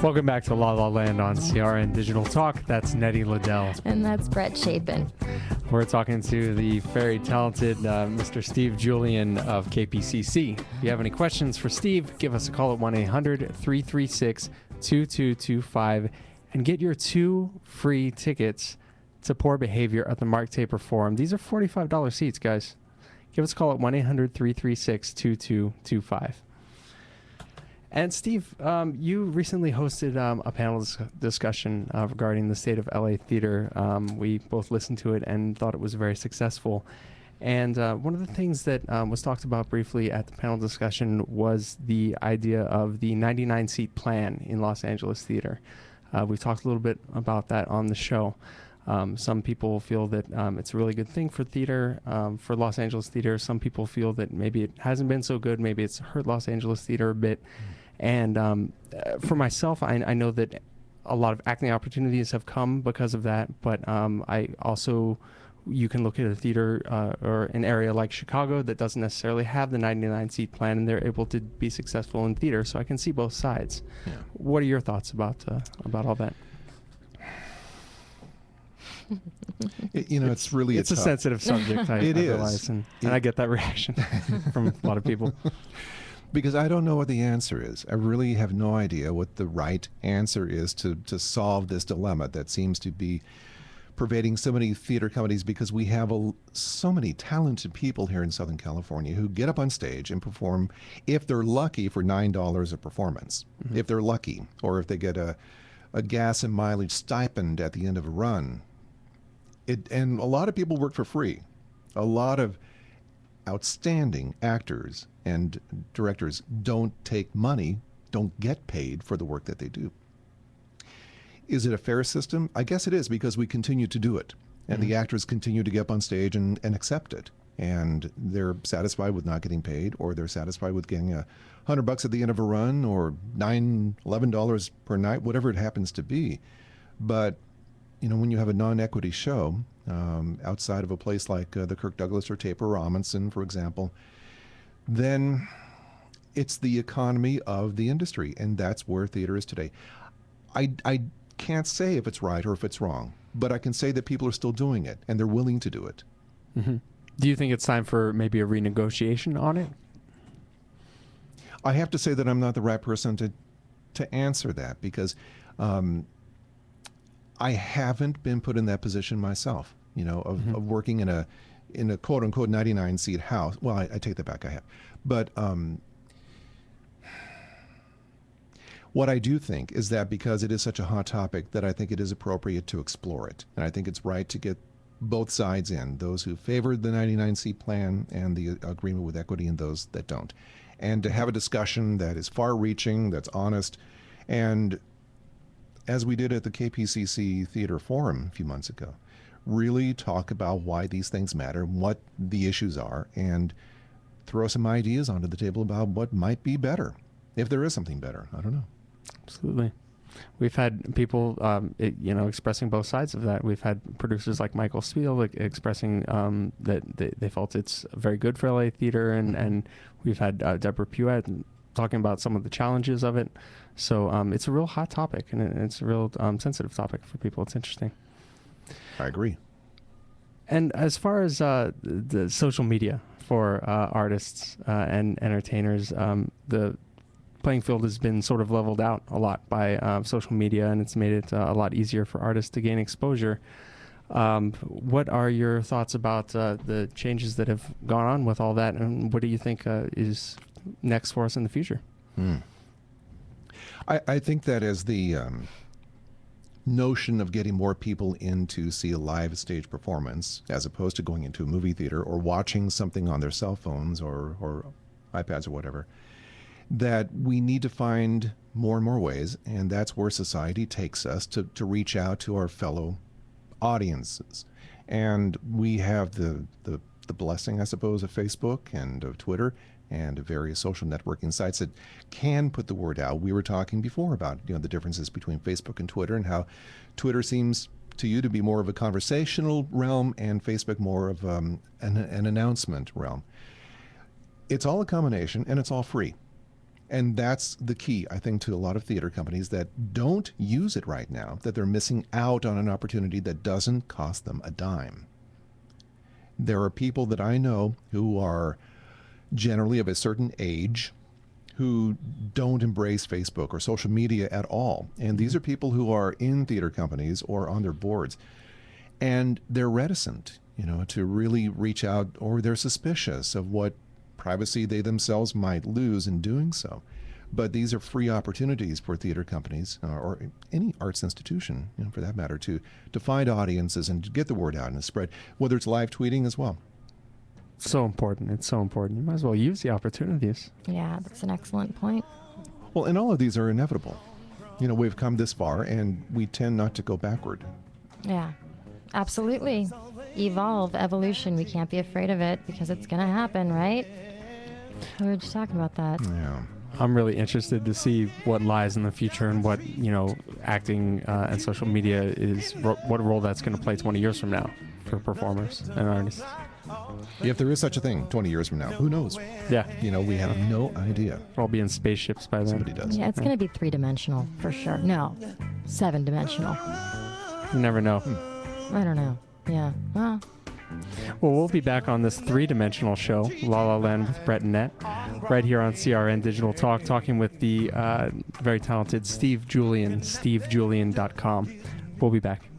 Welcome back to La La Land on CRN Digital Talk. That's Nettie Liddell. And that's Brett Chapin. We're talking to the very talented Mr. Steve Julian of KPCC. If you have any questions for Steve, give us a call at 1-800-336-2225 and get your 2 free tickets to Poor Behavior at the Mark Taper Forum. These are $45 seats, guys. Give us a call at 1-800-336-2225. And Steve, you recently hosted a panel discussion regarding the state of LA theater. We both listened to it and thought it was very successful. And one of the things that was talked about briefly at the panel discussion was the idea of the 99-seat plan in Los Angeles theater. We've talked a little bit about that on the show. Some people feel that it's a really good thing for theater, for Los Angeles theater. Some people feel that maybe it hasn't been so good. Maybe it's hurt Los Angeles theater a bit. And for myself, I know that a lot of acting opportunities have come because of that. But I also, you can look at a theater or an area like Chicago that doesn't necessarily have the 99-seat plan, and they're able to be successful in theater. So I can see both sides. Yeah. What are your thoughts about all that? It's really it's a sensitive subject. I realize, and I get that reaction from a lot of people. Because I don't know what the answer is. I really have no idea what the right answer is to solve this dilemma that seems to be pervading so many theater companies, because we have so many talented people here in Southern California who get up on stage and perform, if they're lucky, for $9 a performance. Mm-hmm. If they're lucky, or if they get a gas and mileage stipend at the end of a run. And a lot of people work for free. A lot of outstanding actors and directors don't take money, don't get paid for the work that they do. Is it a fair system? I guess it is, because we continue to do it. And the actors continue to get up on stage and accept it. And they're satisfied with not getting paid, or they're satisfied with getting $100 at the end of a run, or $11 per night, whatever it happens to be. But when you have a non-equity show outside of a place like the Kirk Douglas or Taper or Amundsen, for example, then it's the economy of the industry, and that's where theater is today. I can't say if it's right or if it's wrong, but I can say that people are still doing it, and they're willing to do it. Mm-hmm. Do you think it's time for maybe a renegotiation on it? I have to say that I'm not the right person to answer that, because I haven't been put in that position myself, of working in a quote unquote 99-seat house. Well, I take that back, I have. But what I do think is that because it is such a hot topic, that I think it is appropriate to explore it. And I think it's right to get both sides in, those who favored the 99-seat plan and the agreement with equity, and those that don't. And to have a discussion that is far-reaching, that's honest, and as we did at the KPCC Theater Forum a few months ago, really talk about why these things matter, what the issues are, and throw some ideas onto the table about what might be better, if there is something better. I don't know. Absolutely. We've had people, expressing both sides of that. We've had producers like Michael Spiel expressing that they felt it's very good for LA theater, and we've had Deborah Puett talking about some of the challenges of it. So it's a real hot topic, and it's a real sensitive topic for people. It's interesting. I agree. And as far as the social media for artists and entertainers, the playing field has been sort of leveled out a lot by social media, and it's made it a lot easier for artists to gain exposure. What are your thoughts about the changes that have gone on with all that, and what do you think is next for us in the future? I think that as the notion of getting more people in to see a live stage performance, as opposed to going into a movie theater or watching something on their cell phones or iPads or whatever, that we need to find more and more ways, and that's where society takes us, to reach out to our fellow audiences. And we have the blessing, I suppose, of Facebook and of Twitter and of various social networking sites that can put the word out. We were talking before about the differences between Facebook and Twitter, and how Twitter seems to you to be more of a conversational realm and Facebook more of an announcement realm. It's all a combination, and it's all free. And that's the key, I think, to a lot of theater companies that don't use it right now, that they're missing out on an opportunity that doesn't cost them a dime. There are people that I know who are generally of a certain age who don't embrace Facebook or social media at all. And these are people who are in theater companies or on their boards. And they're reticent, to really reach out, or they're suspicious of what privacy they themselves might lose in doing so. But these are free opportunities for theater companies or any arts institution, for that matter, to find audiences and to get the word out and spread, whether it's live tweeting as well. So important. It's so important. You might as well use the opportunities. Yeah, that's an excellent point. Well, and all of these are inevitable. We've come this far, and we tend not to go backward. Yeah, absolutely. Evolve, evolution. We can't be afraid of it because it's going to happen, right? We were just talking about that. Yeah. I'm really interested to see what lies in the future and what, acting and social media is, what role that's going to play 20 years from now for performers and artists. If there is such a thing 20 years from now, who knows? Yeah. We have no idea. We'll all be in spaceships by then. Somebody does. Yeah, it's going to be 3-dimensional for sure. No, 7-dimensional. You never know. I don't know. Yeah. Well, we'll be back on this 3-dimensional show, La La Land with Brett and Nett, right here on CRN Digital Talk, talking with the very talented Steve Julian, stevejulian.com. We'll be back.